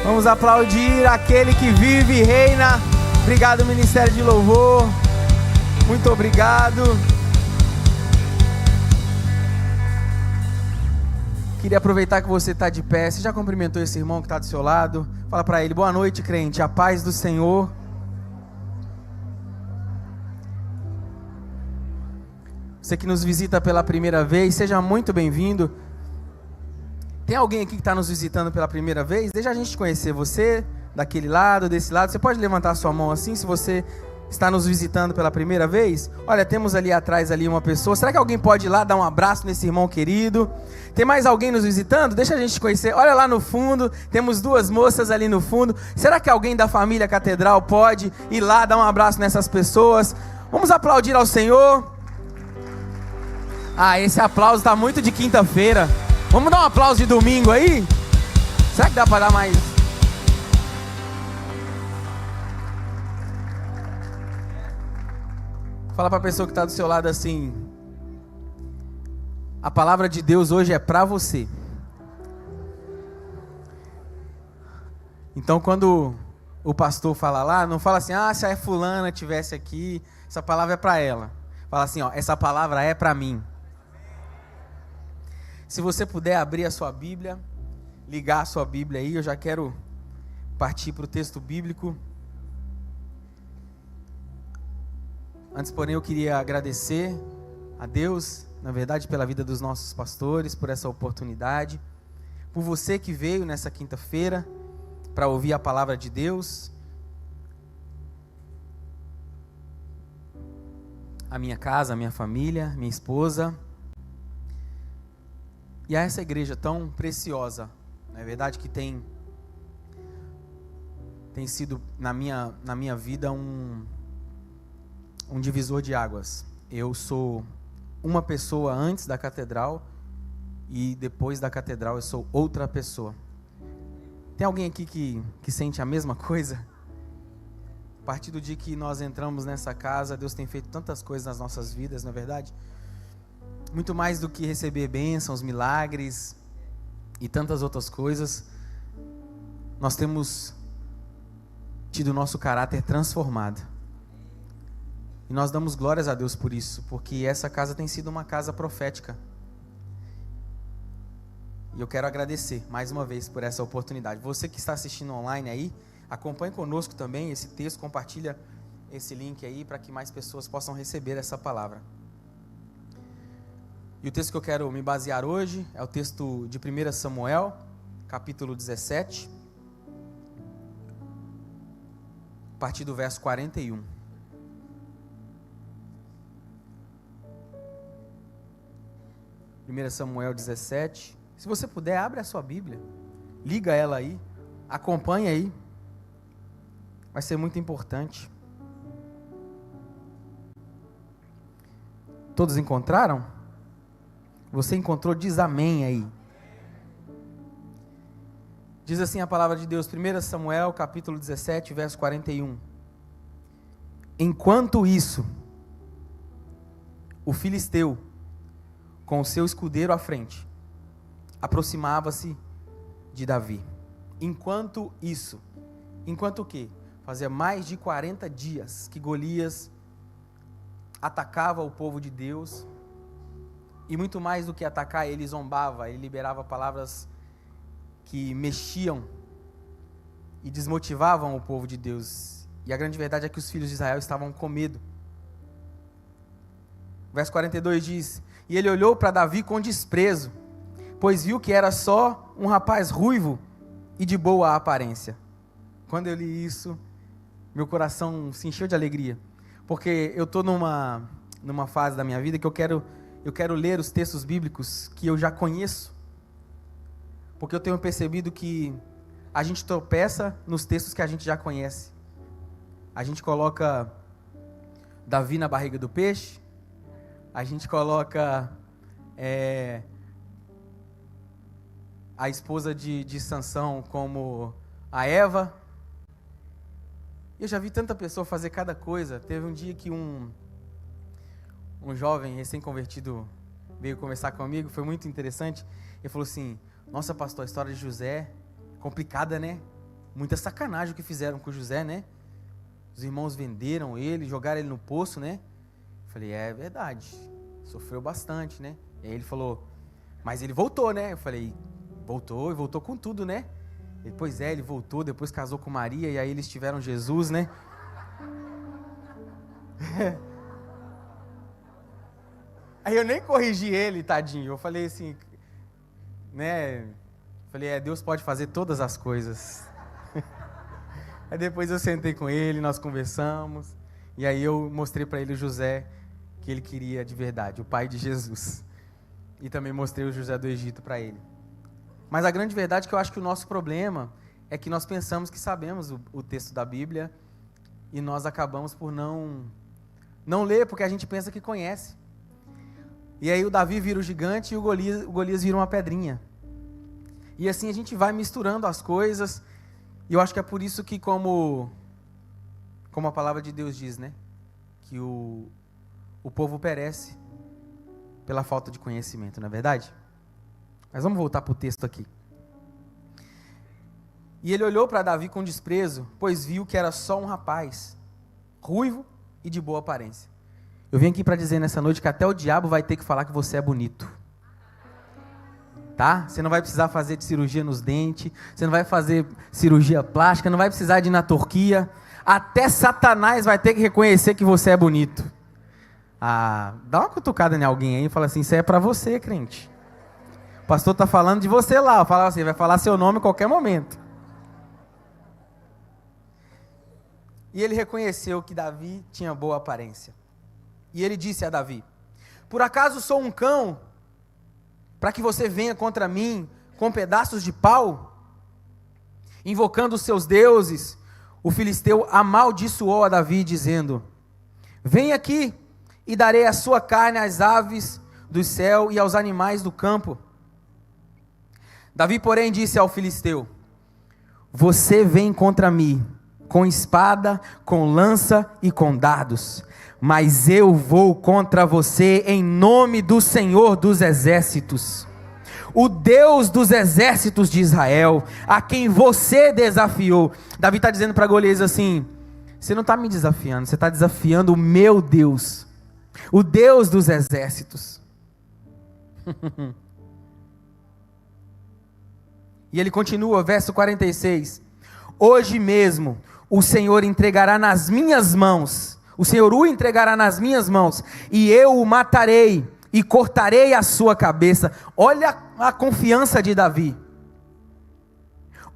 Vamos aplaudir aquele que vive e reina. Obrigado, Ministério de Louvor. Muito obrigado. Queria aproveitar que você está de pé. Você já cumprimentou esse irmão que está do seu lado? Fala para ele: boa noite, crente, a paz do Senhor. Você que nos visita pela primeira vez, seja muito bem-vindo. Tem alguém aqui que está nos visitando pela primeira vez? Deixa a gente conhecer você, daquele lado, desse lado. Você pode levantar a sua mão assim, se você está nos visitando pela primeira vez? Olha, temos ali atrás ali uma pessoa. Será que alguém pode ir lá dar um abraço nesse irmão querido? Tem mais alguém nos visitando? Deixa a gente conhecer. Olha lá no fundo, temos duas moças ali no fundo. Será que alguém da família Catedral pode ir lá dar um abraço nessas pessoas? Vamos aplaudir ao Senhor. Ah, esse aplauso está muito de quinta-feira. Vamos dar um aplauso de domingo aí? Será que dá para dar mais? Fala para a pessoa que está do seu lado assim: a palavra de Deus hoje é para você. Então quando o pastor fala lá, não fala assim: ah, se a fulana tivesse aqui, essa palavra é para ela. Fala assim: ó, essa palavra é para mim. Se você puder abrir a sua Bíblia, ligar a sua Bíblia aí, eu já quero partir para o texto bíblico. Antes, porém, eu queria agradecer a Deus, na verdade, pela vida dos nossos pastores, por essa oportunidade, por você que veio nessa quinta-feira para ouvir a palavra de Deus. A minha casa, a minha família, minha esposa. E a essa igreja tão preciosa, não é verdade, que tem sido na minha vida um divisor de águas. Eu sou uma pessoa antes da catedral e depois da catedral eu sou outra pessoa. Tem alguém aqui que sente a mesma coisa? A partir do dia que nós entramos nessa casa, Deus tem feito tantas coisas nas nossas vidas, não é verdade? Muito mais do que receber bênçãos, milagres e tantas outras coisas, nós temos tido o nosso caráter transformado. E nós damos glórias a Deus por isso, porque essa casa tem sido uma casa profética. E eu quero agradecer mais uma vez por essa oportunidade. Você que está assistindo online aí, acompanhe conosco também esse texto, compartilha esse link aí para que mais pessoas possam receber essa palavra. E o texto que eu quero me basear hoje é o texto de 1 Samuel, capítulo 17, a partir do verso 41. Samuel 17. Se você puder, abre a sua Bíblia, liga ela aí, acompanha aí, vai ser muito importante. Todos encontraram? Você encontrou? Diz amém aí. Diz assim a palavra de Deus, 1 Samuel capítulo 17, verso 41. Enquanto isso, o filisteu, com o seu escudeiro à frente, aproximava-se de Davi. Enquanto isso, enquanto o quê? Fazia mais de 40 dias que Golias atacava o povo de Deus. E muito mais do que atacar, ele zombava, ele liberava palavras que mexiam e desmotivavam o povo de Deus. E a grande verdade é que os filhos de Israel estavam com medo. Verso 42 diz: e ele olhou para Davi com desprezo, pois viu que era só um rapaz ruivo e de boa aparência. Quando eu li isso, meu coração se encheu de alegria, porque eu estou numa fase da minha vida que eu quero ler os textos bíblicos que eu já conheço, porque eu tenho percebido que a gente tropeça nos textos que a gente já conhece. A gente coloca Davi na barriga do peixe, a gente coloca a esposa de Sansão como a Eva. Eu já vi tanta pessoa fazer cada coisa. Teve um dia que um jovem recém-convertido veio conversar comigo, foi muito interessante. Ele falou assim: nossa pastor, a história de José, complicada, né? muita sacanagem o que fizeram com José, né? Os irmãos venderam ele, jogaram ele no poço, né? Eu falei, é verdade, sofreu bastante, né? E aí ele falou, mas ele voltou, né? Eu falei, voltou e voltou com tudo, né? Ele, pois é, ele voltou, depois casou com Maria e aí eles tiveram Jesus, né? Aí eu nem corrigi ele, tadinho. Eu falei assim, né? Falei, Deus pode fazer todas as coisas. Aí depois eu sentei com ele, nós conversamos. E aí eu mostrei para ele o José que ele queria de verdade, o pai de Jesus. E também mostrei o José do Egito para ele. Mas a grande verdade é que eu acho que o nosso problema é que nós pensamos que sabemos o texto da Bíblia e nós acabamos por não ler porque a gente pensa que conhece. E aí o Davi vira o gigante e o Golias vira uma pedrinha. E assim a gente vai misturando as coisas. E eu acho que é por isso que como a palavra de Deus diz, né? Que o povo perece pela falta de conhecimento, não é verdade? Mas vamos voltar para o texto aqui. E ele olhou para Davi com desprezo, pois viu que era só um rapaz, ruivo e de boa aparência. Eu vim aqui para dizer nessa noite que até o diabo vai ter que falar que você é bonito. Tá? Você não vai precisar fazer de cirurgia nos dentes, você não vai fazer cirurgia plástica, não vai precisar de ir na Turquia. Até Satanás vai ter que reconhecer que você é bonito. Dá uma cutucada em alguém aí e fala assim, isso aí é para você, crente. O pastor está falando de você lá, fala assim, vai falar seu nome em qualquer momento. E ele reconheceu que Davi tinha boa aparência. E ele disse a Davi, por acaso sou um cão, para que você venha contra mim com pedaços de pau? Invocando os seus deuses, o filisteu amaldiçoou a Davi, dizendo, vem aqui e darei a sua carne às aves do céu e aos animais do campo. Davi, porém, disse ao filisteu, você vem contra mim com espada, com lança e com dardos, mas eu vou contra você em nome do Senhor dos exércitos, o Deus dos exércitos de Israel, a quem você desafiou. Davi está dizendo para Golias assim, você não está me desafiando, você está desafiando o meu Deus, o Deus dos exércitos. E ele continua, verso 46, hoje mesmo o Senhor entregará nas minhas mãos, o Senhor o entregará nas minhas mãos, e eu o matarei, e cortarei a sua cabeça. Olha a confiança de Davi.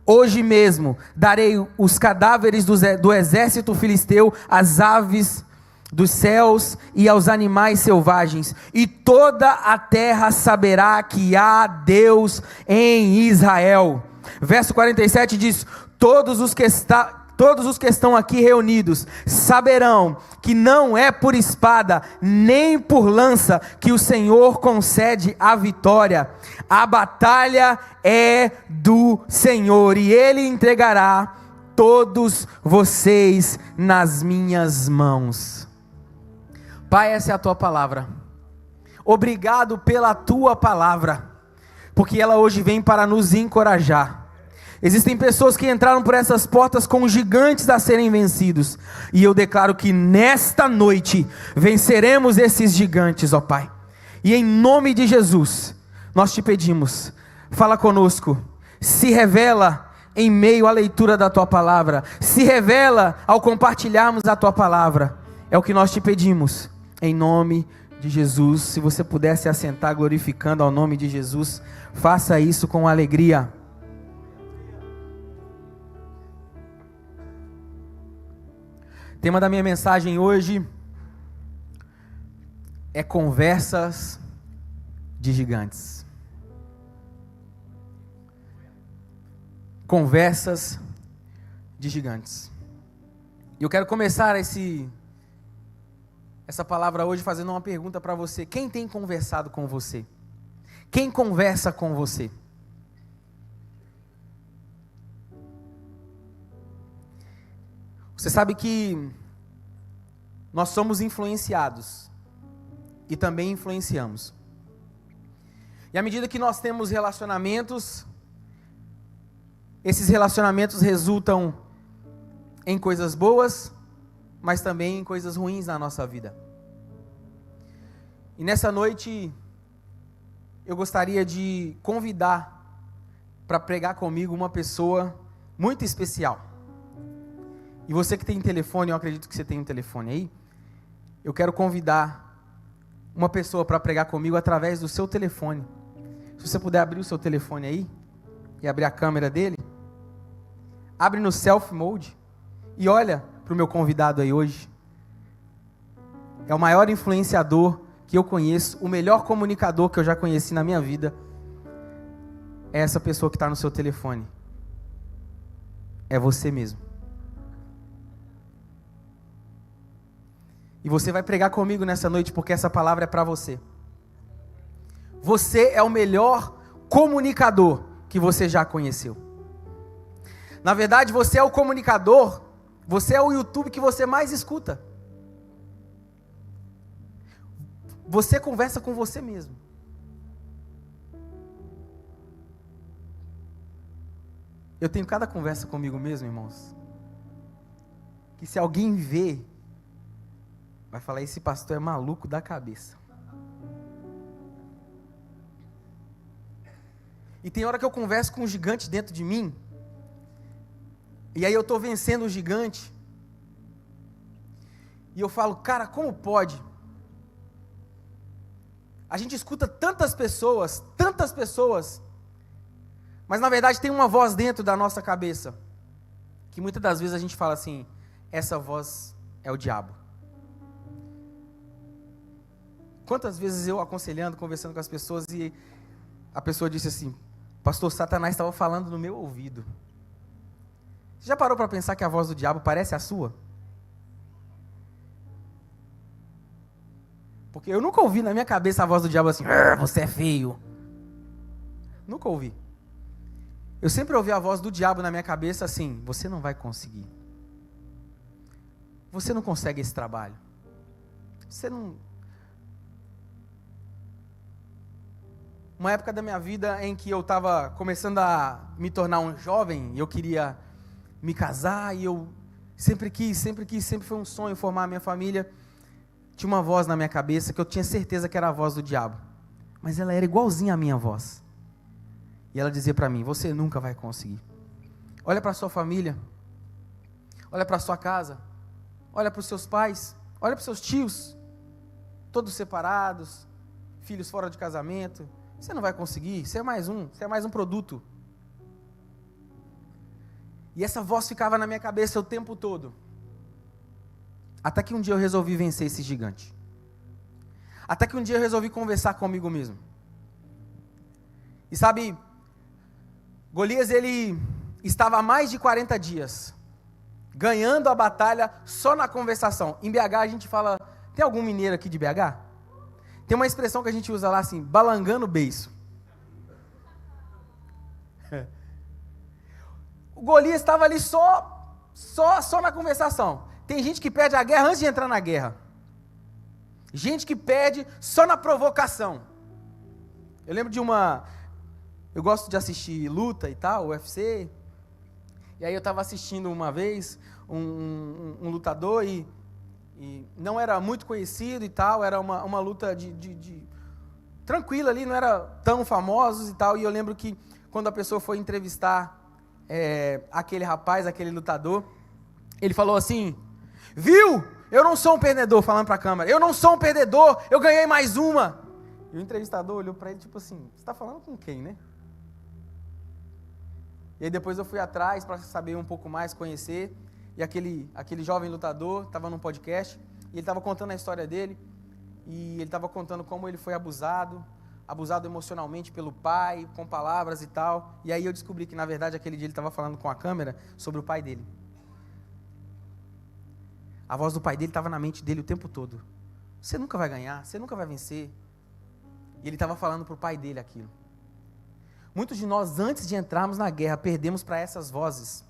Hoje mesmo darei os cadáveres do exército filisteu, às aves dos céus e aos animais selvagens, e toda a terra saberá que há Deus em Israel. Verso 47 diz, todos os que estão aqui reunidos saberão que não é por espada nem por lança que o Senhor concede a vitória. A batalha é do Senhor e Ele entregará todos vocês nas minhas mãos. Pai, essa é a tua palavra. Obrigado pela tua palavra, porque ela hoje vem para nos encorajar. Existem pessoas que entraram por essas portas com gigantes a serem vencidos, e eu declaro que nesta noite venceremos esses gigantes, ó Pai. E em nome de Jesus, nós te pedimos, fala conosco, se revela em meio à leitura da tua palavra, se revela ao compartilharmos a tua palavra. É o que nós te pedimos, em nome de Jesus. Se você puder se assentar glorificando ao nome de Jesus, faça isso com alegria. O tema da minha mensagem hoje é conversas de gigantes. Conversas de gigantes. E eu quero começar essa palavra hoje fazendo uma pergunta para você. Quem tem conversado com você? Quem conversa com você? Você sabe que nós somos influenciados e também influenciamos. E à medida que nós temos relacionamentos, Esses relacionamentos resultam em coisas boas, mas também em coisas ruins na nossa vida. E nessa noite, eu gostaria de convidar para pregar comigo uma pessoa muito especial. E você que tem telefone, eu acredito que você tem um telefone aí, eu quero convidar uma pessoa para pregar comigo através do seu telefone. Se você puder abrir o seu telefone aí, e abrir a câmera dele, abre no selfie mode, e olha para o meu convidado aí hoje. É o maior influenciador que eu conheço, o melhor comunicador que eu já conheci na minha vida, é essa pessoa que está no seu telefone. É você mesmo. E você vai pregar comigo nessa noite, porque essa palavra é para você. Você é o melhor comunicador que você já conheceu. Na verdade, você é o comunicador, você é o YouTube que você mais escuta. Você conversa com você mesmo. Eu tenho cada conversa comigo mesmo, irmãos, que se alguém ver, vai falar, esse pastor é maluco da cabeça. E tem hora que eu converso com um gigante dentro de mim, e aí eu estou vencendo o gigante, e eu falo, cara, como pode? A gente escuta tantas pessoas, mas na verdade tem uma voz dentro da nossa cabeça, que muitas das vezes a gente fala assim, essa voz é o diabo. Quantas vezes eu aconselhando, conversando com as pessoas, e a pessoa disse assim, pastor, Satanás estava falando no meu ouvido. Você já parou para pensar que a voz do diabo parece a sua? Porque eu nunca ouvi na minha cabeça a voz do diabo assim, você é feio. Nunca ouvi. Eu sempre ouvi a voz do diabo na minha cabeça assim, você não vai conseguir. Você não consegue esse trabalho. Você não... Uma época da minha vida em que eu estava começando a me tornar um jovem, e eu queria me casar, e eu sempre foi um sonho formar a minha família. Tinha uma voz na minha cabeça que eu tinha certeza que era a voz do diabo, mas ela era igualzinha à minha voz, e ela dizia para mim, você nunca vai conseguir. Olha para a sua família, olha para a sua casa, olha para os seus pais, olha para os seus tios, todos separados, filhos fora de casamento, você não vai conseguir, você é mais um produto. E essa voz ficava na minha cabeça o tempo todo. Até que um dia eu resolvi vencer esse gigante. Até que um dia eu resolvi conversar comigo mesmo. E sabe, Golias, ele estava há mais de 40 dias ganhando a batalha só na conversação. Em BH a gente fala, tem algum mineiro aqui de BH? Tem uma expressão que a gente usa lá assim, balangando o beiço. O Golias estava ali só na conversação. Tem gente que perde a guerra antes de entrar na guerra. Gente que perde só na provocação. Eu lembro de eu gosto de assistir luta e tal, UFC. E aí eu estava assistindo uma vez um lutador e não era muito conhecido e tal, era uma luta tranquila ali, não era tão famosos e tal. E eu lembro que quando a pessoa foi entrevistar aquele rapaz, aquele lutador, ele falou assim, viu? Eu não sou um perdedor, falando para a câmera, eu não sou um perdedor, eu ganhei mais uma. E o entrevistador olhou para ele tipo assim, você está falando com quem, né? E aí depois eu fui atrás para saber um pouco mais, conhecer, e aquele jovem lutador estava num podcast, e ele estava contando a história dele, e ele estava contando como ele foi abusado emocionalmente pelo pai, com palavras e tal, e aí eu descobri que na verdade aquele dia ele estava falando com a câmera sobre o pai dele. A voz do pai dele estava na mente dele o tempo todo. Você nunca vai ganhar, você nunca vai vencer. E ele estava falando para o pai dele aquilo. Muitos de nós, antes de entrarmos na guerra, perdemos para essas vozes.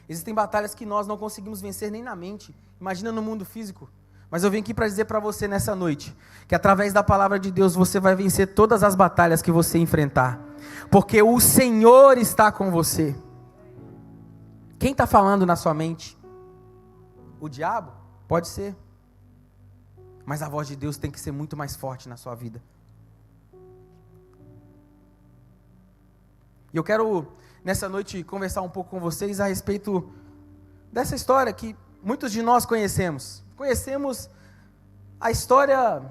Existem batalhas que nós não conseguimos vencer nem na mente. Imagina no mundo físico. Mas eu vim aqui para dizer para você nessa noite, que através da palavra de Deus você vai vencer todas as batalhas que você enfrentar. porque o Senhor está com você. Quem está falando na sua mente? O diabo? Pode ser. Mas a voz de Deus tem que ser muito mais forte na sua vida. E eu quero, nessa noite, conversar um pouco com vocês a respeito dessa história que muitos de nós conhecemos. Conhecemos a história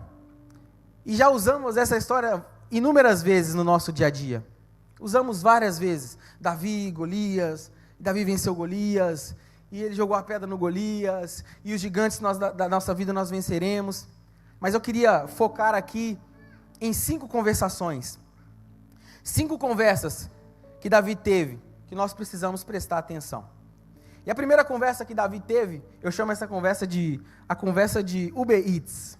e já usamos essa história inúmeras vezes no nosso dia a dia. Usamos várias vezes. Davi, Golias, Davi venceu Golias, e ele jogou a pedra no Golias, e os gigantes da nossa vida nós venceremos. Mas eu queria focar aqui em 5 conversações. 5 conversas que Davi teve, que nós precisamos prestar atenção. E a primeira conversa que Davi teve, eu chamo essa conversa de a conversa de Uber Eats.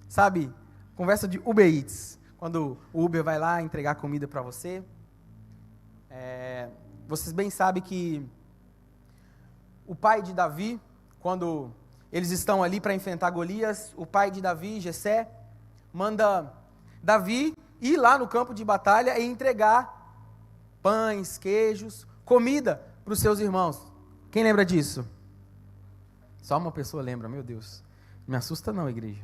Sabe? Conversa de Uber Eats. Quando o Uber vai lá entregar comida para você. Vocês bem sabem que o pai de Davi, quando eles estão ali para enfrentar Golias, o pai de Davi, Jessé, manda Davi ir lá no campo de batalha e entregar pães, queijos, comida para os seus irmãos. Quem lembra disso? Só uma pessoa lembra, meu Deus. Não me assusta não, igreja.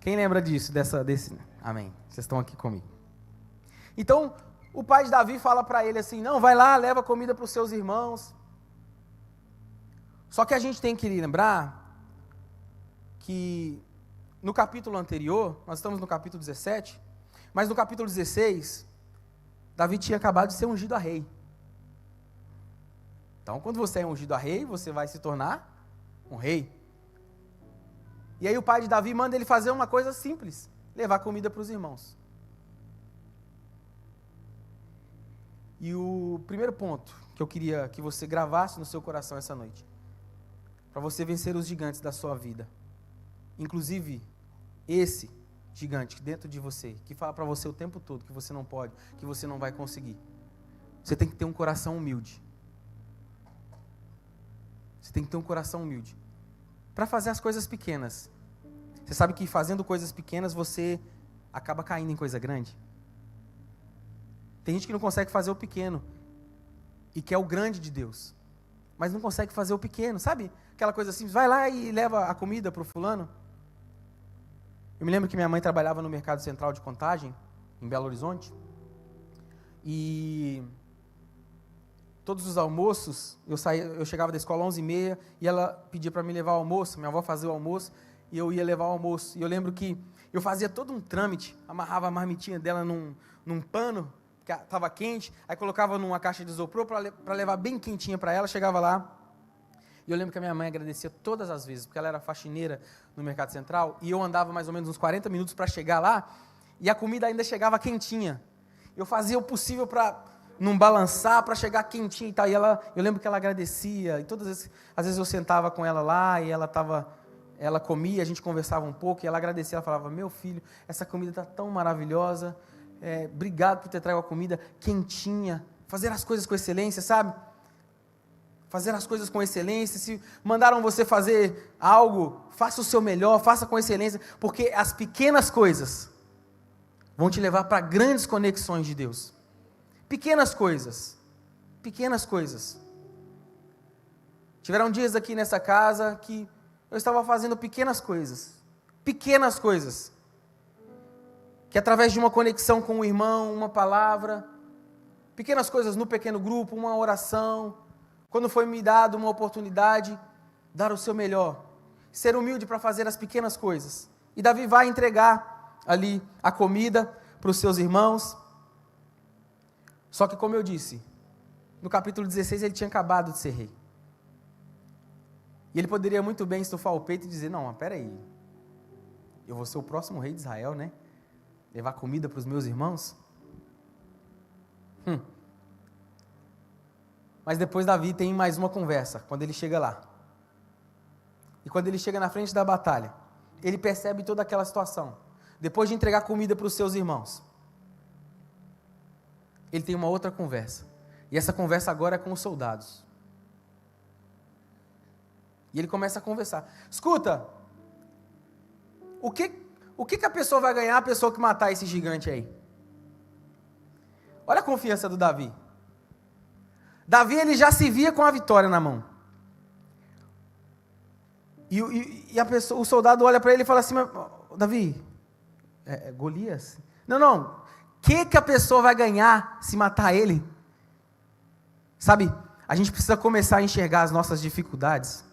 Quem lembra disso, desse? Amém. Vocês estão aqui comigo. Então, o pai de Davi fala para ele assim, não, vai lá, leva comida para os seus irmãos. Só que a gente tem que lembrar que no capítulo anterior, nós estamos no capítulo 17, mas no capítulo 16, Davi tinha acabado de ser ungido a rei. Então, quando você é ungido a rei, você vai se tornar um rei. E aí o pai de Davi manda ele fazer uma coisa simples, levar comida para os irmãos. E o primeiro ponto que eu queria que você gravasse no seu coração essa noite, para você vencer os gigantes da sua vida, inclusive esse gigante dentro de você, que fala para você o tempo todo que você não pode, que você não vai conseguir. Você tem que ter um coração humilde. Você tem que ter um coração humilde para fazer as coisas pequenas. Você sabe que fazendo coisas pequenas você acaba caindo em coisa grande. Tem gente que não consegue fazer o pequeno e quer o grande de Deus, mas não consegue fazer o pequeno, sabe? Aquela coisa assim, vai lá e leva a comida para o fulano. Eu me lembro que minha mãe trabalhava no Mercado Central de Contagem, em Belo Horizonte, e todos os almoços, eu chegava da escola às 11h30, e ela pedia para me levar o almoço, minha avó fazia o almoço, e eu ia levar o almoço. E eu lembro que eu fazia todo um trâmite, amarrava a marmitinha dela num pano, que estava quente, aí colocava numa caixa de isopor para levar bem quentinha para ela, chegava lá, e eu lembro que a minha mãe agradecia todas as vezes, porque ela era faxineira no Mercado Central, e eu andava mais ou menos uns 40 minutos para chegar lá, e a comida ainda chegava quentinha. Eu fazia o possível para não balançar, para chegar quentinha e tal, e eu lembro que ela agradecia, e às vezes eu sentava com ela lá, e ela comia, a gente conversava um pouco, e ela agradecia, ela falava, meu filho, essa comida está tão maravilhosa, obrigado por ter trago a comida quentinha, fazer as coisas com excelência, sabe? Fazer as coisas com excelência. Se mandaram você fazer algo, faça o seu melhor, faça com excelência, porque as pequenas coisas vão te levar para grandes conexões de Deus. Pequenas coisas. Tiveram dias aqui nessa casa que eu estava fazendo pequenas coisas, que através de uma conexão com o irmão, uma palavra, pequenas coisas no pequeno grupo, uma oração, quando foi me dado uma oportunidade, dar o seu melhor, ser humilde para fazer as pequenas coisas. E Davi vai entregar ali a comida para os seus irmãos. Só que, como eu disse, no capítulo 16 ele tinha acabado de ser rei. E ele poderia muito bem estufar o peito e dizer, não, mas peraí, eu vou ser o próximo rei de Israel, né? Levar comida para os meus irmãos? Mas depois Davi tem mais uma conversa, quando ele chega lá. E quando ele chega na frente da batalha, ele percebe toda aquela situação. Depois de entregar comida para os seus irmãos, ele tem uma outra conversa. E essa conversa agora é com os soldados. E ele começa a conversar. Escuta, o que a pessoa vai ganhar, a pessoa que matar esse gigante aí? Olha a confiança do Davi. Davi, ele já se via com a vitória na mão. E a pessoa, o soldado olha para ele e fala assim, Davi, Golias? Não, o que a pessoa vai ganhar se matar ele? Sabe, a gente precisa começar a enxergar as nossas dificuldades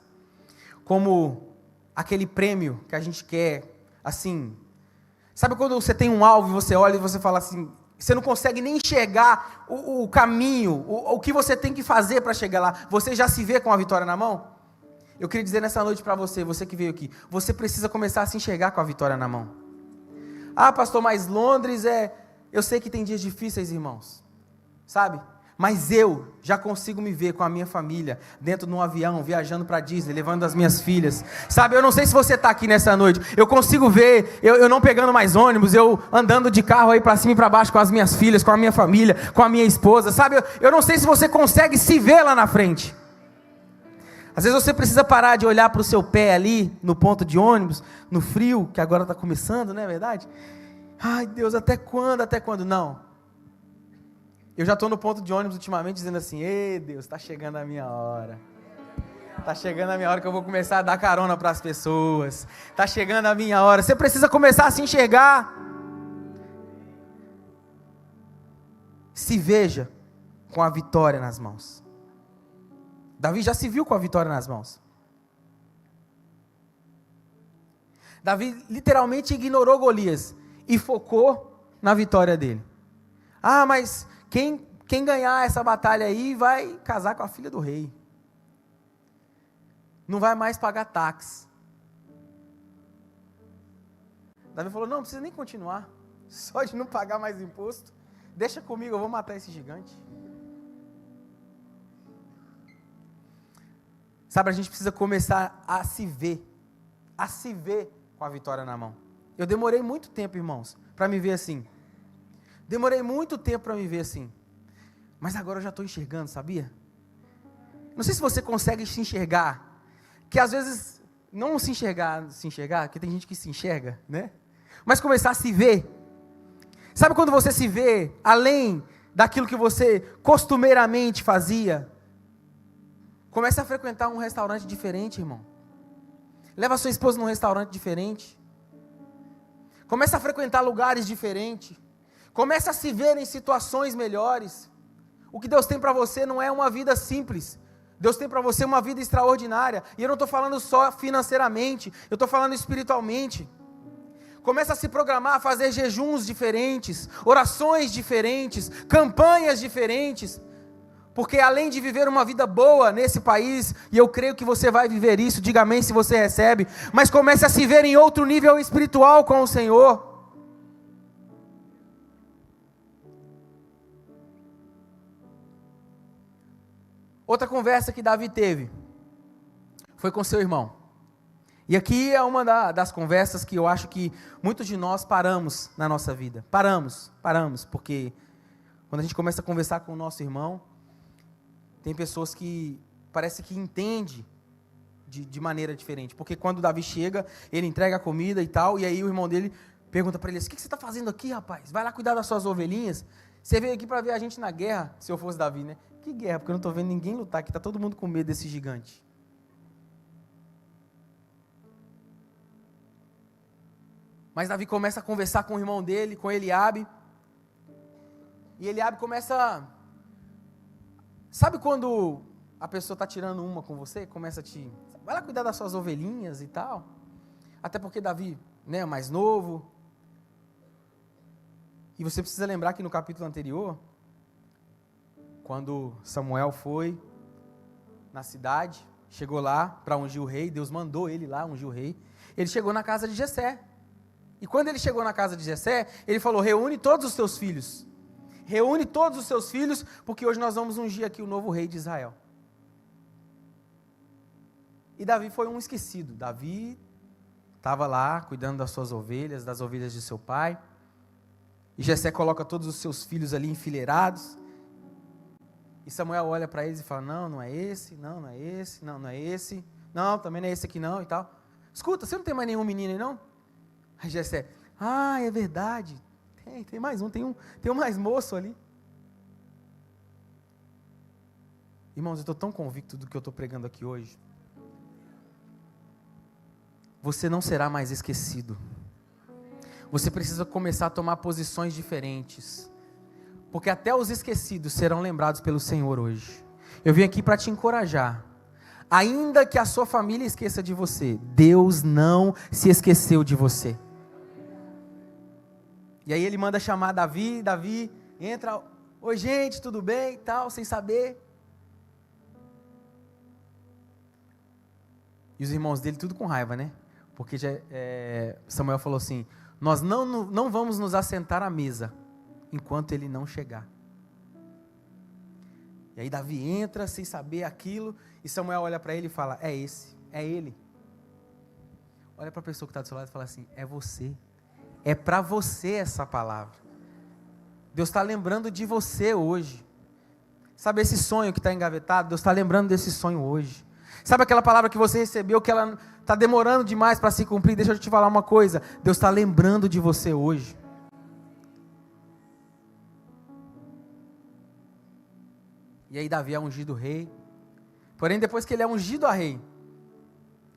como aquele prêmio que a gente quer, assim. Sabe quando você tem um alvo e você olha e você fala assim, você não consegue nem enxergar o caminho, o que você tem que fazer para chegar lá, você já se vê com a vitória na mão? Eu queria dizer nessa noite para você que veio aqui, você precisa começar a se enxergar com a vitória na mão. Ah, pastor, mas Londres eu sei que tem dias difíceis, irmãos, sabe? Mas eu já consigo me ver com a minha família, dentro de um avião, viajando para Disney, levando as minhas filhas. Sabe, eu não sei se você está aqui nessa noite, eu consigo ver, eu não pegando mais ônibus, eu andando de carro aí para cima e para baixo com as minhas filhas, com a minha família, com a minha esposa, sabe? Eu não sei se você consegue se ver lá na frente. Às vezes você precisa parar de olhar para o seu pé ali, no ponto de ônibus, no frio, que agora está começando, não é verdade? Ai Deus, até quando? Não. Eu já estou no ponto de ônibus ultimamente dizendo assim, ei Deus, está chegando a minha hora. Está chegando a minha hora que eu vou começar a dar carona para as pessoas. Está chegando a minha hora. Você precisa começar a se enxergar. Se veja com a vitória nas mãos. Davi já se viu com a vitória nas mãos. Davi literalmente ignorou Golias e focou na vitória dele. Ah, mas quem ganhar essa batalha aí vai casar com a filha do rei. Não vai mais pagar táxi. Davi falou, não precisa nem continuar. Só de não pagar mais imposto. Deixa comigo, eu vou matar esse gigante. Sabe, a gente precisa começar a se ver com a vitória na mão. Eu demorei muito tempo, irmãos, para me ver assim. Demorei muito tempo para me ver assim. Mas agora eu já estou enxergando, sabia? Não sei se você consegue se enxergar. Que às vezes, não se enxergar, porque tem gente que se enxerga, né? Mas começar a se ver. Sabe quando você se vê além daquilo que você costumeiramente fazia? Comece a frequentar um restaurante diferente, irmão. Leva a sua esposa num restaurante diferente. Comece a frequentar lugares diferentes. Comece a se ver em situações melhores. O que Deus tem para você não é uma vida simples. Deus tem para você uma vida extraordinária. E eu não estou falando só financeiramente, eu estou falando espiritualmente. Comece a se programar a fazer jejuns diferentes, orações diferentes, campanhas diferentes. Porque além de viver uma vida boa nesse país, e eu creio que você vai viver isso, diga amém se você recebe, mas comece a se ver em outro nível espiritual com o Senhor. Outra conversa que Davi teve foi com seu irmão. E aqui é uma das conversas que eu acho que muitos de nós paramos na nossa vida. Paramos, porque quando a gente começa a conversar com o nosso irmão, tem pessoas que parece que entendem de maneira diferente. Porque quando Davi chega, ele entrega a comida e tal, e aí o irmão dele pergunta para ele assim, o que você está fazendo aqui, rapaz? Vai lá cuidar das suas ovelhinhas? Você veio aqui para ver a gente na guerra, se eu fosse Davi, né? Que guerra? Porque eu não estou vendo ninguém lutar, que está todo mundo com medo desse gigante. Mas Davi começa a conversar com o irmão dele, com Eliabe. E Eliabe começa... Sabe quando a pessoa está tirando uma com você? Começa a te... Vai lá cuidar das suas ovelhinhas e tal. Até porque Davi, né, é mais novo. E você precisa lembrar que no capítulo anterior, quando Samuel foi na cidade, chegou lá para ungir o rei, Deus mandou ele lá ungir o rei. Ele chegou na casa de Jessé. E quando ele chegou na casa de Jessé, ele falou, reúne todos os teus filhos. Reúne todos os seus filhos, porque hoje nós vamos ungir aqui o novo rei de Israel. E Davi foi um esquecido. Davi estava lá, cuidando das suas ovelhas, das ovelhas de seu pai. E Jessé coloca todos os seus filhos ali enfileirados. E Samuel olha para eles e fala, não é esse, não é esse, não é esse. Não, também não é esse aqui não e tal. Escuta, você não tem mais nenhum menino aí não? Aí Jessé, é verdade, tem mais um, tem um mais moço ali. Irmãos, eu estou tão convicto do que eu estou pregando aqui hoje. Você não será mais esquecido. Você precisa começar a tomar posições diferentes. Porque até os esquecidos serão lembrados pelo Senhor hoje. Eu vim aqui para te encorajar. Ainda que a sua família esqueça de você, Deus não se esqueceu de você. E aí ele manda chamar Davi, Davi entra, oi gente, tudo bem e tal, sem saber. E os irmãos dele tudo com raiva, né? Porque Samuel falou assim, nós não vamos nos assentar à mesa, enquanto ele não chegar. E aí Davi entra sem saber aquilo, e Samuel olha para ele e fala, é esse, é ele. Olha para a pessoa que está do seu lado e fala assim, é você, é para você essa palavra. Deus está lembrando de você hoje. Sabe esse sonho que está engavetado? Deus está lembrando desse sonho hoje. Sabe aquela palavra que você recebeu, que ela está demorando demais para se cumprir? Deixa eu te falar uma coisa, Deus está lembrando de você hoje. E aí Davi é ungido rei. Porém, depois que ele é ungido a rei,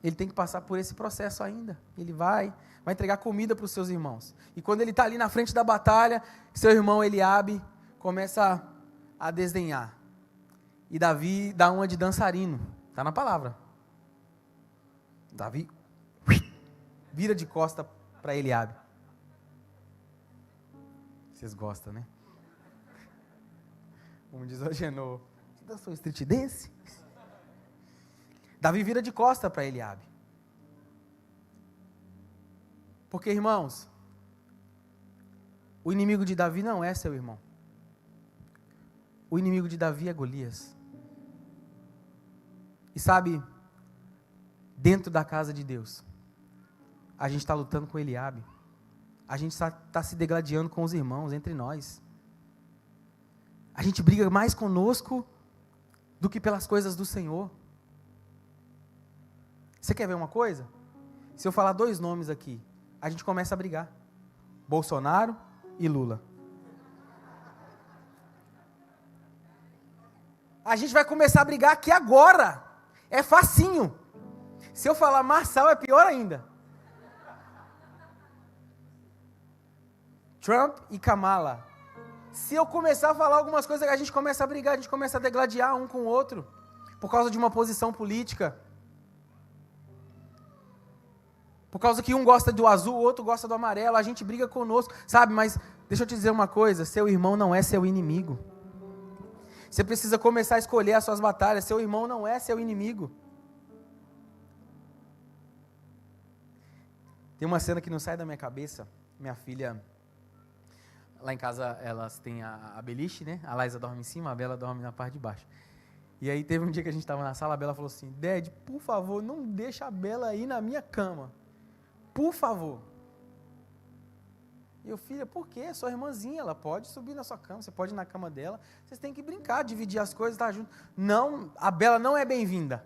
ele tem que passar por esse processo ainda. Ele vai entregar comida para os seus irmãos. E quando ele está ali na frente da batalha, seu irmão Eliabe começa a desdenhar. E Davi dá uma de dançarino. Está na palavra. Davi vira de costa para Eliabe. Vocês gostam, né? Como diz o Agenor, você dançou street dance? Davi vira de costa para Eliabe. Porque, irmãos, o inimigo de Davi não é seu irmão. O inimigo de Davi é Golias. E sabe, dentro da casa de Deus, a gente está lutando com Eliabe. A gente está se degladiando com os irmãos, entre nós. A gente briga mais conosco do que pelas coisas do Senhor. Você quer ver uma coisa? Se eu falar 2 nomes aqui, a gente começa a brigar. Bolsonaro e Lula. A gente vai começar a brigar aqui agora. É facinho. Se eu falar Marçal é pior ainda. Trump e Kamala. Se eu começar a falar algumas coisas, a gente começa a brigar, a gente começa a degladiar um com o outro, por causa de uma posição política. Por causa que um gosta do azul, o outro gosta do amarelo, a gente briga conosco, sabe? Mas deixa eu te dizer uma coisa, seu irmão não é seu inimigo. Você precisa começar a escolher as suas batalhas, seu irmão não é seu inimigo. Tem uma cena que não sai da minha cabeça, minha filha, lá em casa elas têm a beliche, né? A Laísa dorme em cima, a Bela dorme na parte de baixo. E aí teve um dia que a gente estava na sala, a Bela falou assim, Dad, por favor, não deixa a Bela ir na minha cama. Por favor. E eu, filha, por quê? Sua irmãzinha, ela pode subir na sua cama, você pode ir na cama dela, vocês têm que brincar, dividir as coisas, estar junto. Não, a Bela não é bem-vinda.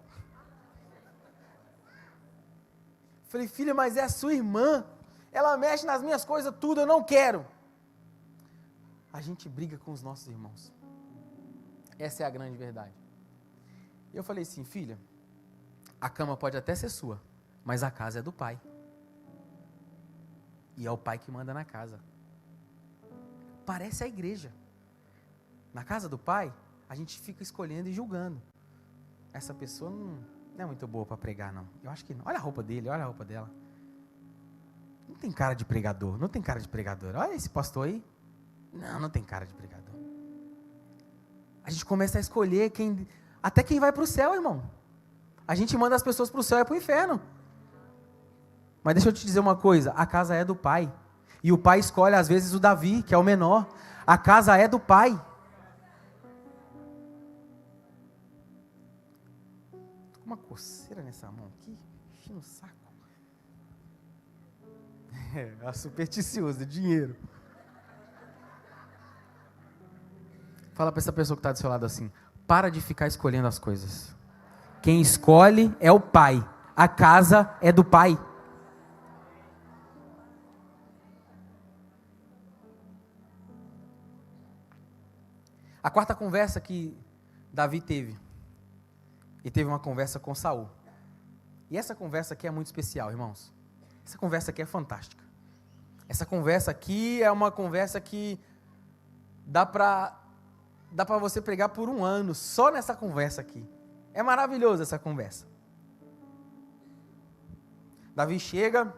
Falei, filha, mas é a sua irmã, ela mexe nas minhas coisas tudo, eu não quero. A gente briga com os nossos irmãos. Essa é a grande verdade. Eu falei assim, filha, a cama pode até ser sua, mas a casa é do pai. E é o pai que manda na casa. Parece a igreja. Na casa do pai, a gente fica escolhendo e julgando. Essa pessoa não é muito boa para pregar, não. Eu acho que não. Olha a roupa dele, olha a roupa dela. Não tem cara de pregador, não tem cara de pregador. Olha esse pastor aí. Não tem cara de pregador. A gente começa a escolher até quem vai para o céu, irmão. A gente manda as pessoas para o céu e para o inferno. Mas deixa eu te dizer uma coisa, a casa é do pai. E o pai escolhe às vezes o Davi, que é o menor. A casa é do pai. Tô com uma coceira nessa mão aqui, enchendo o saco. É supersticioso, dinheiro. Fala para essa pessoa que está do seu lado assim, para de ficar escolhendo as coisas. Quem escolhe é o pai. A casa é do pai. A quarta conversa que Davi teve e teve uma conversa com Saul. E essa conversa aqui é muito especial, irmãos. Essa conversa aqui é fantástica. Essa conversa aqui é uma conversa que dá para você pregar por 1 ano, só nessa conversa aqui. É maravilhosa essa conversa. Davi chega,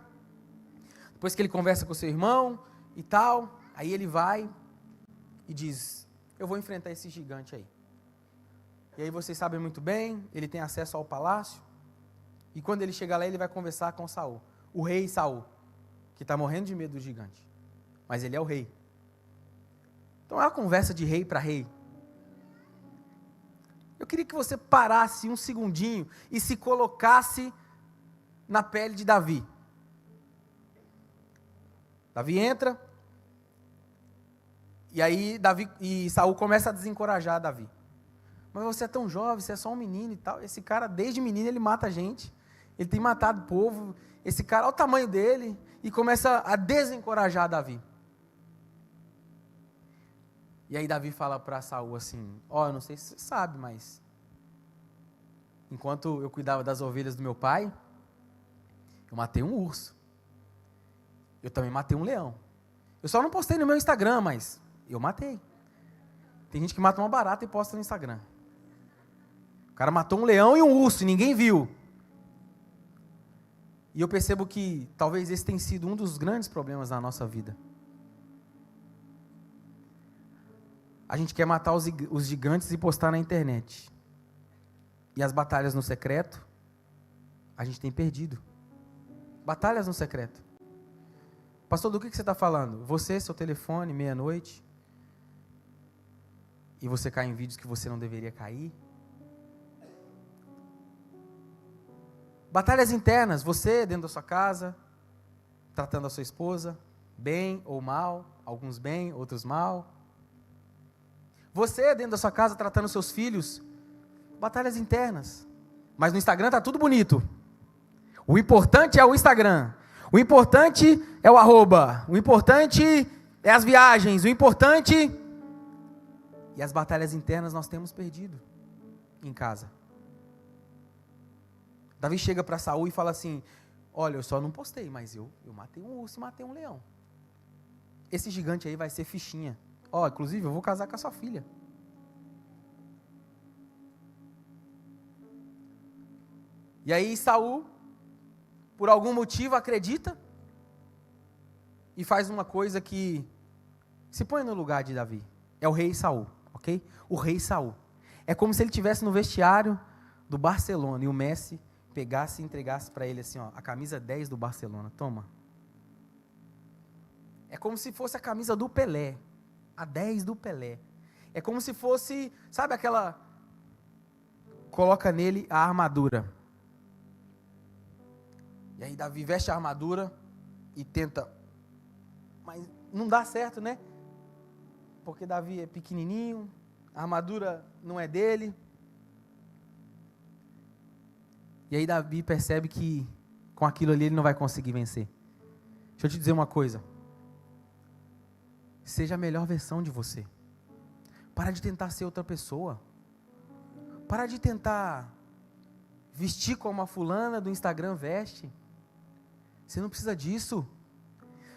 depois que ele conversa com seu irmão e tal, aí ele vai e diz: eu vou enfrentar esse gigante aí. E aí vocês sabem muito bem, ele tem acesso ao palácio, e quando ele chega lá, ele vai conversar com Saul, o rei Saul, que está morrendo de medo do gigante, mas ele é o rei. Então é uma conversa de rei para rei. Eu queria que você parasse um segundinho e se colocasse na pele de Davi. Davi entra, e aí Saul começa a desencorajar Davi. Mas você é tão jovem, você é só um menino e tal. Esse cara, desde menino, ele mata a gente. Ele tem matado o povo. Esse cara, olha o tamanho dele. E começa a desencorajar Davi. E aí Davi fala para Saul assim: eu não sei se você sabe, mas enquanto eu cuidava das ovelhas do meu pai, eu matei um urso. Eu também matei um leão. Eu só não postei no meu Instagram, mas eu matei. Tem gente que mata uma barata e posta no Instagram. O cara matou um leão e um urso e ninguém viu. E eu percebo que talvez esse tenha sido um dos grandes problemas na nossa vida. A gente quer matar os gigantes e postar na internet. E as batalhas no secreto, a gente tem perdido. Batalhas no secreto. Pastor, do que você está falando? Você, seu telefone, meia-noite, e você cai em vídeos que você não deveria cair. Batalhas internas, você dentro da sua casa, tratando a sua esposa, bem ou mal, alguns bem, outros mal. Você dentro da sua casa, tratando seus filhos, batalhas internas. Mas no Instagram está tudo bonito. O importante é o Instagram. O importante é o arroba. O importante é as viagens. O importante... E as batalhas internas nós temos perdido em casa. Davi chega para Saul e fala assim: olha, eu só não postei, mas eu matei um urso e matei um leão. Esse gigante aí vai ser fichinha. Inclusive eu vou casar com a sua filha. E aí Saul, por algum motivo, acredita e faz uma coisa que se põe no lugar de Davi. É o rei Saul, ok? O rei Saul. É como se ele estivesse no vestiário do Barcelona e o Messi pegasse e entregasse para ele assim, a camisa 10 do Barcelona. Toma. É como se fosse a camisa do Pelé. A 10 do Pelé. É como se fosse, sabe aquela... Coloca nele a armadura. E aí Davi veste a armadura e tenta, mas não dá certo, né? Porque Davi é pequenininho, a armadura não é dele. E aí Davi percebe que com aquilo ali ele não vai conseguir vencer. Deixa eu te dizer uma coisa. Seja a melhor versão de você. Para de tentar ser outra pessoa. Para de tentar vestir como a fulana do Instagram veste. Você não precisa disso.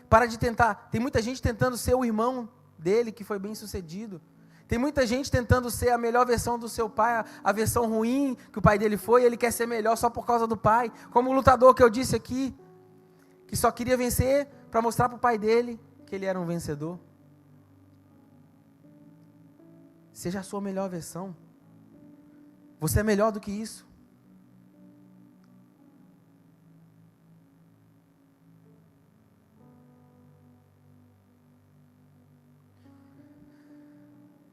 Para de tentar. Tem muita gente tentando ser o irmão dele que foi bem sucedido. Tem muita gente tentando ser a melhor versão do seu pai, a versão ruim que o pai dele foi, ele quer ser melhor só por causa do pai. Como o lutador que eu disse aqui, que só queria vencer para mostrar para o pai dele que ele era um vencedor. Seja a sua melhor versão. Você é melhor do que isso.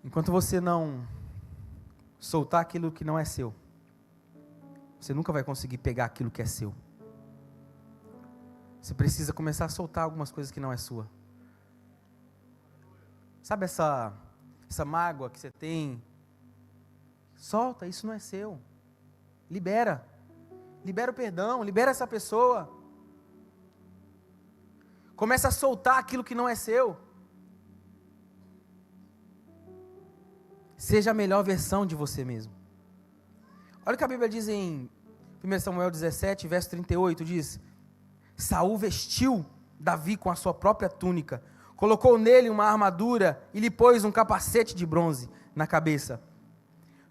Enquanto você não soltar aquilo que não é seu, você nunca vai conseguir pegar aquilo que é seu. Você precisa começar a soltar algumas coisas que não é sua. Sabe essa mágoa que você tem? Solta, isso não é seu. Libera. Libera o perdão, libera essa pessoa. Começa a soltar aquilo que não é seu. Seja a melhor versão de você mesmo. Olha o que a Bíblia diz em 1 Samuel 17, verso 38, diz: Saul vestiu Davi com a sua própria túnica, colocou nele uma armadura e lhe pôs um capacete de bronze na cabeça.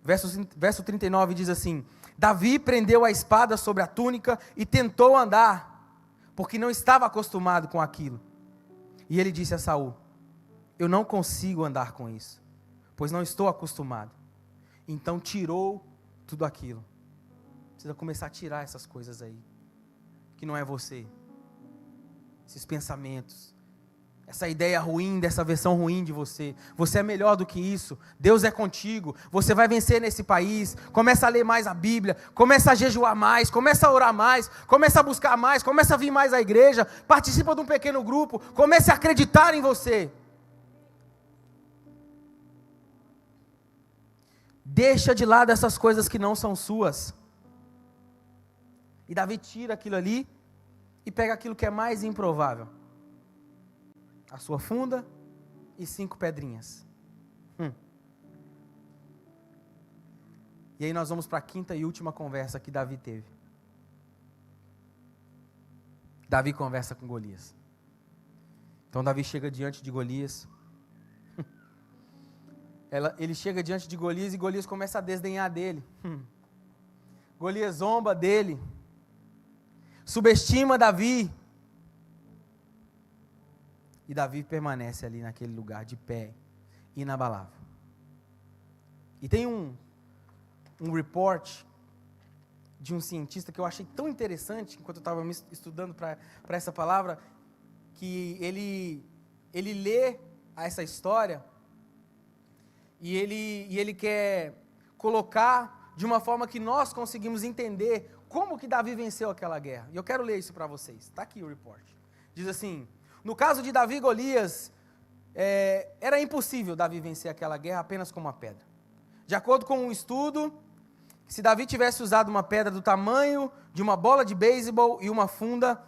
Verso 39 diz assim: Davi prendeu a espada sobre a túnica e tentou andar, porque não estava acostumado com aquilo. E ele disse a Saul: eu não consigo andar com isso, pois não estou acostumado. Então tirou tudo aquilo. Precisa começar a tirar essas coisas aí, que não é você. Esses pensamentos, essa ideia ruim, dessa versão ruim de você. Você é melhor do que isso. Deus é contigo. Você vai vencer nesse país. Começa a ler mais a Bíblia. Começa a jejuar mais. Começa a orar mais. Começa a buscar mais. Começa a vir mais à igreja. Participa de um pequeno grupo. Comece a acreditar em você. Deixa de lado essas coisas que não são suas. E Davi tira aquilo ali e pega aquilo que é mais improvável. A sua funda e 5 pedrinhas. E aí nós vamos para a quinta e última conversa que Davi teve. Davi conversa com Golias. Então Davi chega diante de Golias. Ele chega diante de Golias e Golias começa a desdenhar dele. Golias zomba dele. Subestima Davi. E Davi permanece ali naquele lugar, de pé, inabalável. E tem um report de um cientista que eu achei tão interessante, enquanto eu estava me estudando para essa palavra, que ele lê essa história e ele quer colocar de uma forma que nós conseguimos entender como que Davi venceu aquela guerra. E eu quero ler isso para vocês. Está aqui o report. Diz assim: no caso de Davi e Golias, era impossível Davi vencer aquela guerra apenas com uma pedra. De acordo com um estudo, se Davi tivesse usado uma pedra do tamanho de uma bola de beisebol e uma funda,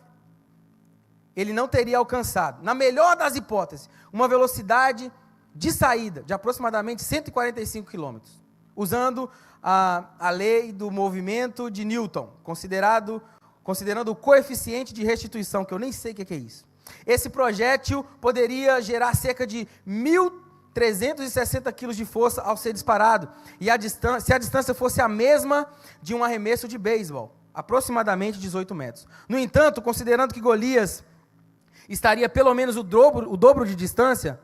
ele não teria alcançado, na melhor das hipóteses, uma velocidade de saída de aproximadamente 145 km, usando a lei do movimento de Newton, considerando o coeficiente de restituição, que eu nem sei o que é isso. Esse projétil poderia gerar cerca de 1.360 kg de força ao ser disparado, e se a distância fosse a mesma de um arremesso de beisebol, aproximadamente 18 metros. No entanto, considerando que Golias estaria pelo menos o dobro de distância,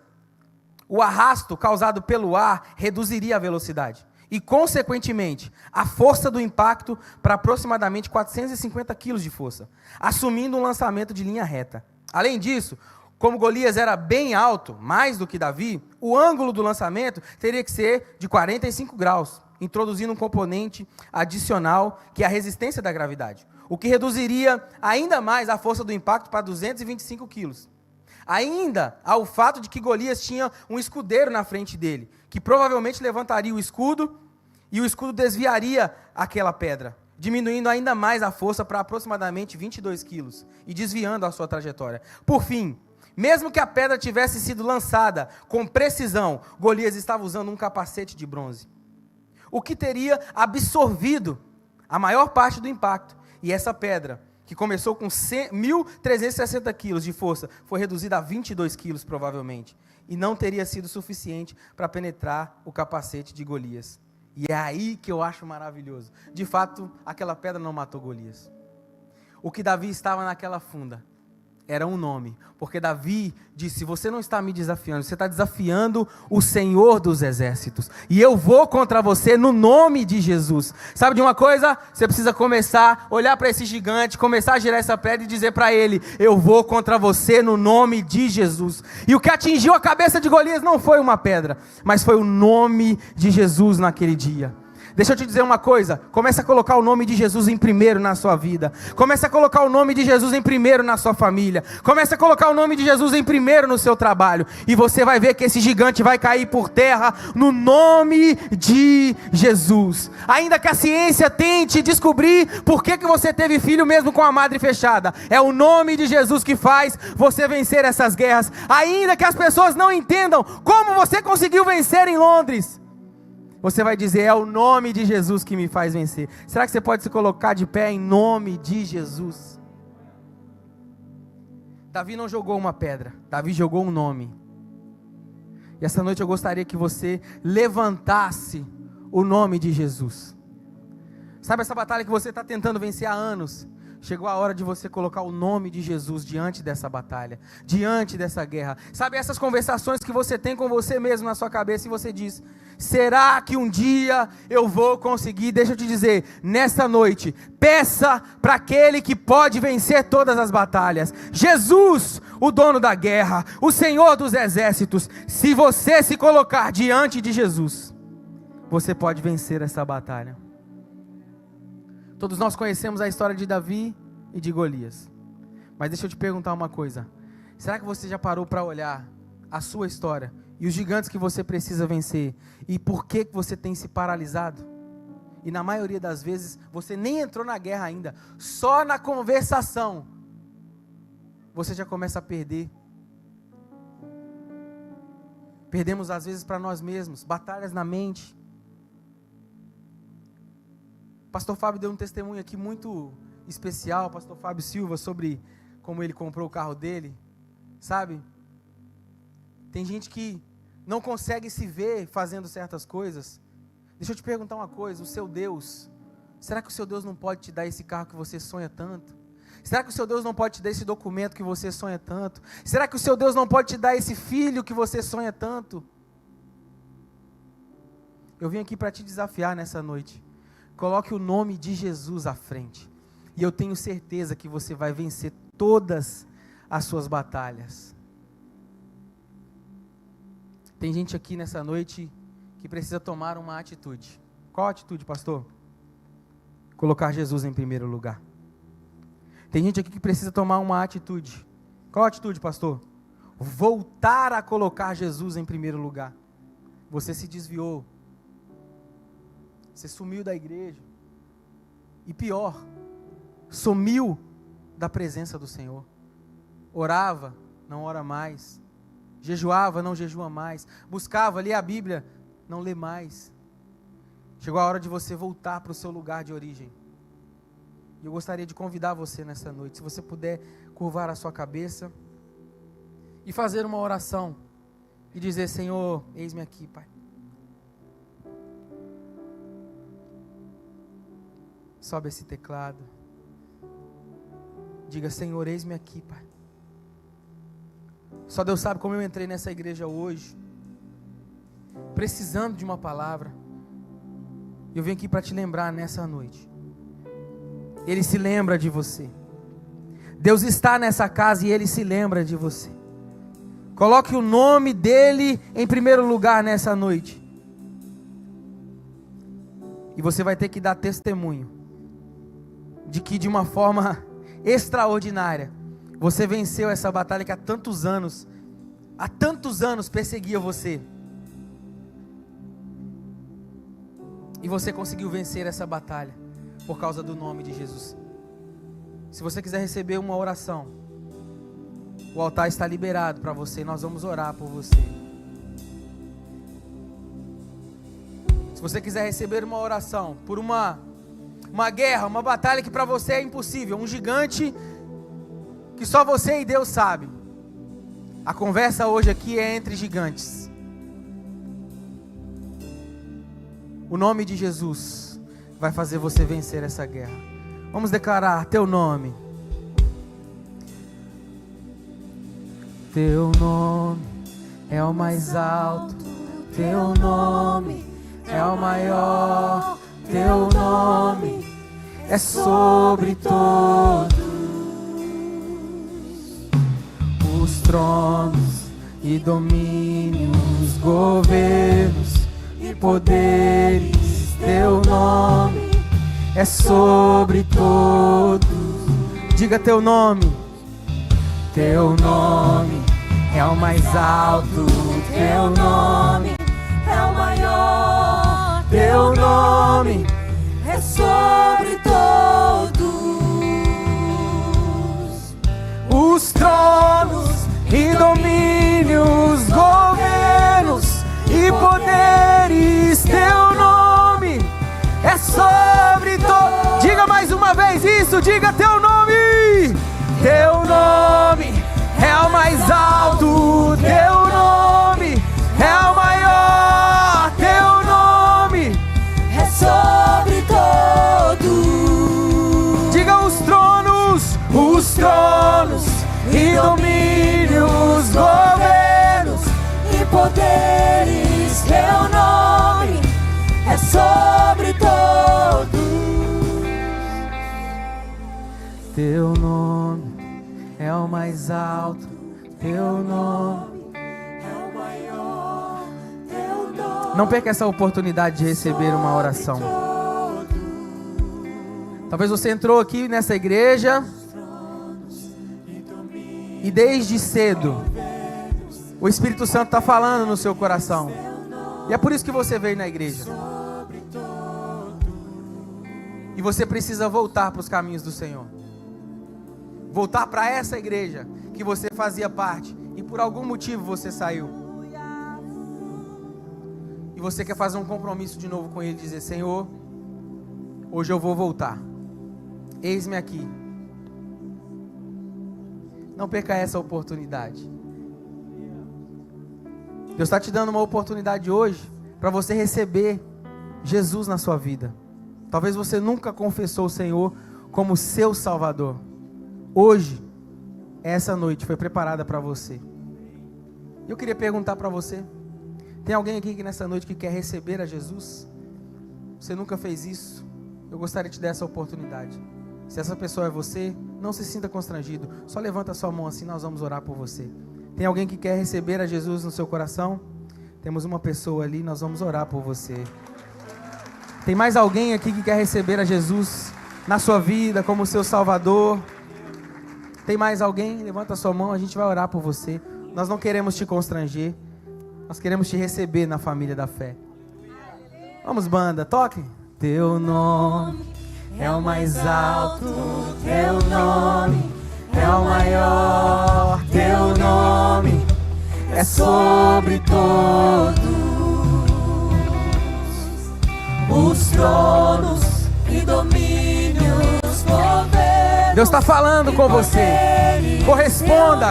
o arrasto causado pelo ar reduziria a velocidade e, consequentemente, a força do impacto para aproximadamente 450 kg de força, assumindo um lançamento de linha reta. Além disso, como Golias era bem alto, mais do que Davi, o ângulo do lançamento teria que ser de 45 graus, introduzindo um componente adicional, que é a resistência da gravidade, o que reduziria ainda mais a força do impacto para 225 quilos. Ainda há o fato de que Golias tinha um escudeiro na frente dele, que provavelmente levantaria o escudo, e o escudo desviaria aquela pedra, diminuindo ainda mais a força para aproximadamente 22 quilos, e desviando a sua trajetória. Por fim, mesmo que a pedra tivesse sido lançada com precisão, Golias estava usando um capacete de bronze, o que teria absorvido a maior parte do impacto. E essa pedra, que começou com 1.360 quilos de força, foi reduzida a 22 quilos provavelmente, e não teria sido suficiente para penetrar o capacete de Golias. E é aí que eu acho maravilhoso. De fato, aquela pedra não matou Golias. O que Davi estava naquela funda era um nome, porque Davi disse: você não está me desafiando, você está desafiando o Senhor dos exércitos, e eu vou contra você no nome de Jesus. Sabe de uma coisa? Você precisa começar a olhar para esse gigante, começar a girar essa pedra e dizer para ele: eu vou contra você no nome de Jesus. E o que atingiu a cabeça de Golias não foi uma pedra, mas foi o nome de Jesus naquele dia. Deixa eu te dizer uma coisa, comece a colocar o nome de Jesus em primeiro na sua vida, comece a colocar o nome de Jesus em primeiro na sua família, comece a colocar o nome de Jesus em primeiro no seu trabalho, e você vai ver que esse gigante vai cair por terra no nome de Jesus. Ainda que a ciência tente descobrir por que você teve filho mesmo com a madre fechada, é o nome de Jesus que faz você vencer essas guerras. Ainda que as pessoas não entendam como você conseguiu vencer em Londres, Você vai dizer, é o nome de Jesus que me faz vencer. Será que você pode se colocar de pé em nome de Jesus? Davi não jogou uma pedra, Davi jogou um nome. E essa noite eu gostaria que você levantasse o nome de Jesus. Sabe essa batalha que você está tentando vencer há anos? Chegou a hora de você colocar o nome de Jesus diante dessa batalha, diante dessa guerra. Sabe essas conversações que você tem com você mesmo na sua cabeça e você diz, será que um dia eu vou conseguir? Deixa eu te dizer, nessa noite, peça para aquele que pode vencer todas as batalhas. Jesus, o dono da guerra, o Senhor dos exércitos. Se você se colocar diante de Jesus, você pode vencer essa batalha. Todos nós conhecemos a história de Davi e de Golias. Mas deixa eu te perguntar uma coisa. Será que você já parou para olhar a sua história e os gigantes que você precisa vencer? E por que você tem se paralisado? E na maioria das vezes você nem entrou na guerra ainda. Só na conversação você já começa a perder. Perdemos às vezes para nós mesmos. Batalhas na mente. Pastor Fábio deu um testemunho aqui muito especial, Pastor Fábio Silva, sobre como ele comprou o carro dele, sabe? Tem gente que não consegue se ver fazendo certas coisas. Deixa eu te perguntar uma coisa, o seu Deus, será que o seu Deus não pode te dar esse carro que você sonha tanto? Será que o seu Deus não pode te dar esse documento que você sonha tanto? Será que o seu Deus não pode te dar esse filho que você sonha tanto? Eu vim aqui para te desafiar nessa noite. Coloque o nome de Jesus à frente. E eu tenho certeza que você vai vencer todas as suas batalhas. Tem gente aqui nessa noite que precisa tomar uma atitude. Qual atitude, pastor? Colocar Jesus em primeiro lugar. Tem gente aqui que precisa tomar uma atitude. Qual atitude, pastor? Voltar a colocar Jesus em primeiro lugar. Você se desviou. Você sumiu da igreja. E pior, sumiu da presença do Senhor. Orava, não ora mais. Jejuava, não jejua mais. Buscava, lia a Bíblia, não lê mais. Chegou a hora de você voltar para o seu lugar de origem. E eu gostaria de convidar você nessa noite, se você puder curvar a sua cabeça e fazer uma oração e dizer, Senhor, eis-me aqui, Pai. Sobe esse teclado. Diga, Senhor, eis-me aqui, Pai. Só Deus sabe como eu entrei nessa igreja hoje, precisando de uma palavra. Eu vim aqui para te lembrar nessa noite. Ele se lembra de você. Deus está nessa casa e Ele se lembra de você. Coloque o nome dEle em primeiro lugar nessa noite. E você vai ter que dar testemunho de que de uma forma extraordinária, você venceu essa batalha que há tantos anos perseguia você. E você conseguiu vencer essa batalha por causa do nome de Jesus. Se você quiser receber uma oração, o altar está liberado para você e nós vamos orar por você. Se você quiser receber uma oração por uma guerra, uma batalha que para você é impossível, um gigante que só você e Deus sabe. A conversa hoje aqui é entre gigantes. O nome de Jesus vai fazer você vencer essa guerra. Vamos declarar teu nome. Teu nome é o mais alto, teu nome é o maior, teu nome é sobre todos os tronos e domínios, governos e poderes. Teu nome é sobre todos. Diga teu nome. Teu nome é o mais alto, teu nome é o maior, teu nome é sobre todos os tronos e domínios, governos e poderes. Teu nome poderes, teu nome é sobre todos. Teu nome é o mais alto, teu nome É o maior, teu nome. Não perca essa oportunidade de receber uma oração. Talvez você entrou aqui nessa igreja e desde cedo o Espírito Santo está falando no seu coração. E é por isso que você veio na igreja. E você precisa voltar para os caminhos do Senhor. Voltar para essa igreja que você fazia parte e por algum motivo você saiu. E você quer fazer um compromisso de novo com Ele, dizer: Senhor, hoje eu vou voltar. Eis-me aqui. Não perca essa oportunidade. Deus está te dando uma oportunidade hoje para você receber Jesus na sua vida. Talvez você nunca confessou o Senhor como seu Salvador. Hoje, essa noite foi preparada para você. Eu queria perguntar para você: tem alguém aqui que nessa noite que quer receber a Jesus? Você nunca fez isso? Eu gostaria de te dar essa oportunidade. Se essa pessoa é você, não se sinta constrangido. Só levanta a sua mão assim, nós vamos orar por você. Tem alguém que quer receber a Jesus no seu coração? Temos uma pessoa ali, nós vamos orar por você. Tem mais alguém aqui que quer receber a Jesus na sua vida como seu Salvador? Tem mais alguém? Levanta a sua mão, a gente vai orar por você. Nós não queremos te constranger, nós queremos te receber na família da fé. Vamos, banda, toque. Teu nome é o mais alto, teu nome é o maior, teu nome é sobre todos Os tronos e domínios, governos. Deus está falando com você. Corresponda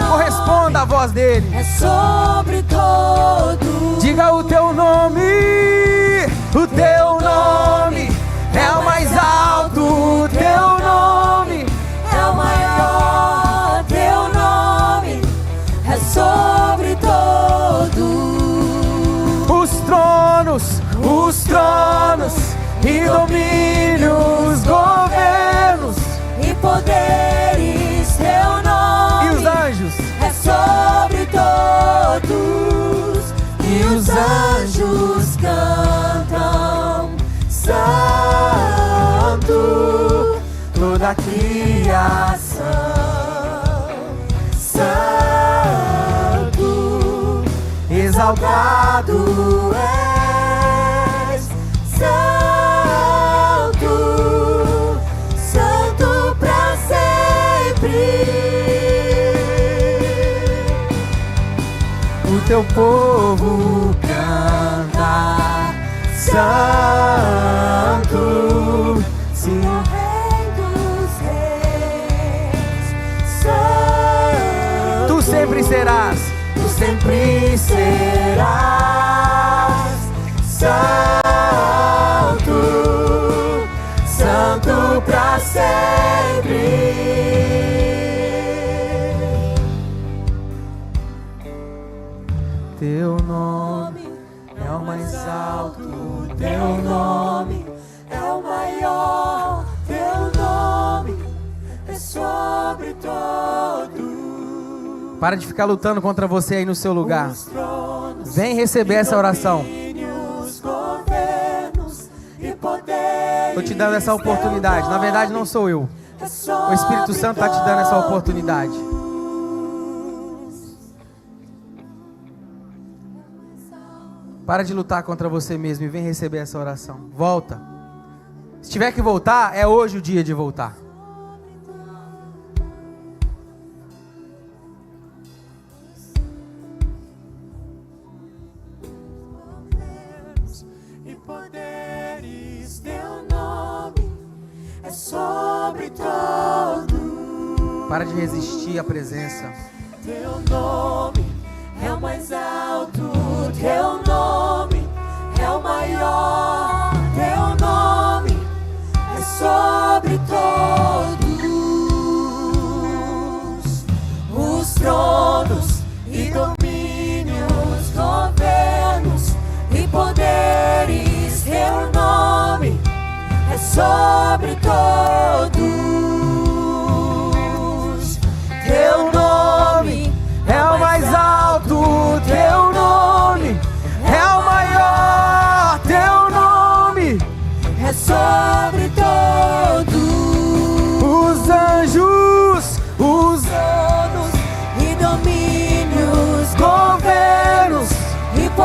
à voz dele. É sobre todos. Diga o teu nome. O teu nome é o mais alto. O teu nome É o maior, teu nome é sobre todos. Os tronos e domínios, governos E poderes, teu nome e os anjos. é sobre todos. E os anjos cantam santo, Toda a criação, santo, exaltado és, santo, santo pra sempre. o teu povo canta santo, sim. Rei dos reis, santo, Tu sempre serás, tu sempre serás santo, santo pra sempre. teu nome é o mais alto, Teu nome é o maior, teu nome é sobre todos. Para de ficar lutando contra você aí no seu lugar. Os tronos, Vem receber essa oração. domínios, governos e poderes. Estou te dando essa oportunidade. Na verdade não sou eu. É O Espírito Santo está te dando essa oportunidade. Para de lutar contra você mesmo e vem receber essa oração. Volta. Se tiver que voltar, é hoje o dia de voltar. E poderes, teu nome é sobre todos. Para de resistir à presença. Teu nome é o mais alto, teu nome é o maior, teu nome é sobre todos. Os tronos e domínios, governos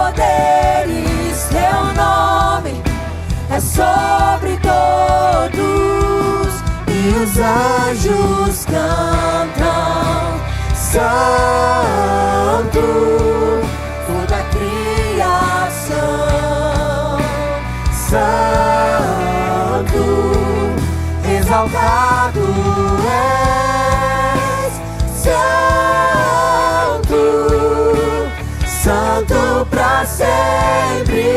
poderes, teu nome é sobre todos, e os anjos cantam, Santo, toda a criação, Santo, exaltado és, Santo, Santo pra sempre.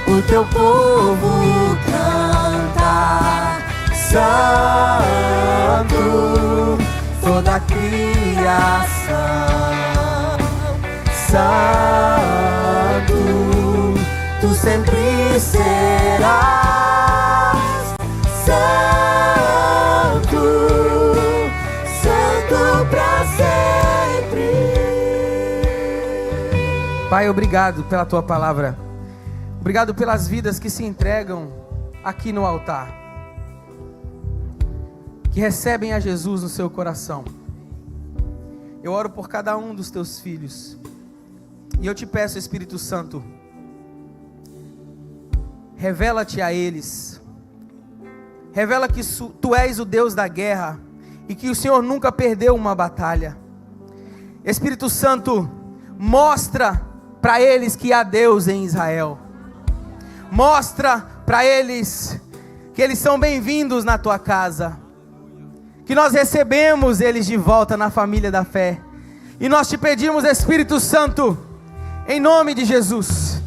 O teu povo canta, Santo, toda a criação, Santo, tu sempre serás, Santo, Santo pra sempre. Pai, obrigado pela tua palavra. Obrigado pelas vidas que se entregam aqui no altar, que recebem a Jesus no seu coração. Eu oro por cada um dos teus filhos, e eu te peço, Espírito Santo, revela-te a eles, revela que tu és o Deus da guerra, e que o Senhor nunca perdeu uma batalha. Espírito Santo, mostra para eles que há Deus em Israel. Mostra para eles que eles são bem-vindos na tua casa, que nós recebemos eles de volta na família da fé. E nós te pedimos, Espírito Santo, em nome de Jesus,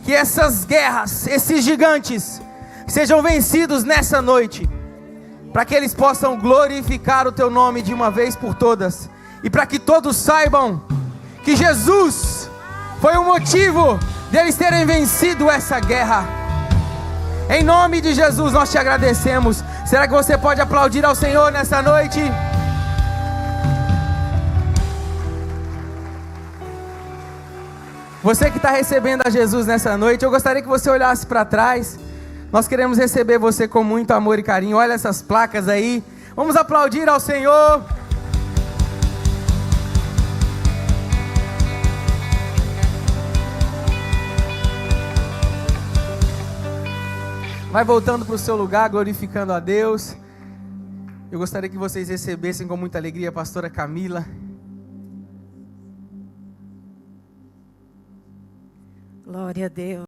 que essas guerras, esses gigantes, sejam vencidos nessa noite, para que eles possam glorificar o teu nome de uma vez por todas, e para que todos saibam que Jesus foi o motivo deles terem vencido essa guerra. Em nome de Jesus nós te agradecemos. Será que você pode aplaudir ao Senhor nessa noite? Você que está recebendo a Jesus nessa noite, eu gostaria que você olhasse para trás. Nós queremos receber você com muito amor e carinho. Olha essas placas aí. Vamos aplaudir ao Senhor. Vai voltando para o seu lugar, glorificando a Deus. Eu gostaria que vocês recebessem com muita alegria a pastora Camila. Glória a Deus.